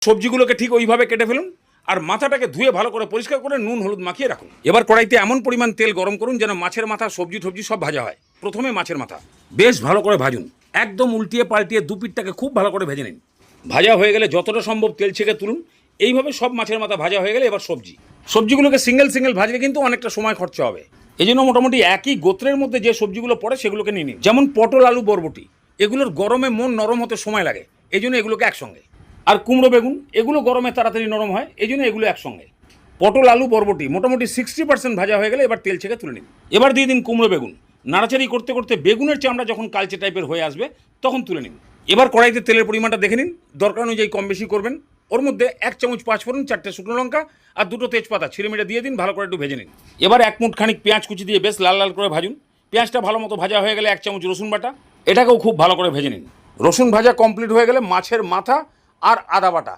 সবজিগুলোকে ঠিক ওইভাবে কেটে ফেলুন আর মাথাটাকে ধুয়ে ভালো করে পরিষ্কার করে নুন হলুদ মাখিয়ে রাখুন। এবার কড়াইতে এমন পরিমাণ তেল গরম করুন যেন মাছের মাথা সবজি টবজি সব ভাজা হয়। প্রথমে মাছের মাথা বেশ ভালো করে ভাজুন, একদম উল্টিয়ে পাল্টিয়ে দু পিঠটাকে খুব ভালো করে ভেজে নিন। ভাজা হয়ে গেলে যতটা সম্ভব তেল ছেঁকে তুলুন। এইভাবে সব মাছের মাথা ভাজা হয়ে গেলে এবার সবজিগুলোকে সিঙ্গেল সিঙ্গেল ভাজলে কিন্তু অনেকটা সময় খরচা হবে। এই জন্য মোটামুটি একই গোত্রের মধ্যে যে সবজিগুলো পড়ে সেগুলোকে নিয়ে নিন। যেমন পটল আলু বরবটি, এগুলোর গরমে মন নরম হতে সময় লাগে, এই জন্য এগুলোকে একসঙ্গে। আর কুমড়ো বেগুন, এগুলো গরমে তাড়াতাড়ি নরম হয়, এই জন্য এগুলো একসঙ্গে। পটল আলু বরবটি মোটামুটি 60% ভাজা হয়ে গেলে এবার তেল ছেঁকে তুলে নিন। এবার দিয়ে দিন কুমড়ো বেগুন। নাড়াচাড়ি করতে করতে বেগুনের চামড়া যখন কালচে টাইপের হয়ে আসবে তখন তুলে নিন। এবার কড়াইতে তেলের পরিমাণটা দেখে নিন, দরকার অনুযায়ী কম বেশি করবেন। ওর মধ্যে 1 চামচ পাঁচফোড়ন, 4টে শুকনো লঙ্কা আর 2টো তেজপাতা ছিঁড়ে মেরে দিয়ে দিন, ভালো করে একটু ভেজে নিন। এবার 1 মুঠ খানিক পেঁয়াজ কুচি দিয়ে বেশ লাল লাল করে ভাজুন। পেঁয়াজটা ভালো মতো ভাজা হয়ে গেলে 1 চামচ রসুন বাটা, এটাকেও খুব ভালো করে ভেজে নিন। রসুন ভাজা কমপ্লিট হয়ে গেলে মাছের মাথা আর আদা বাটা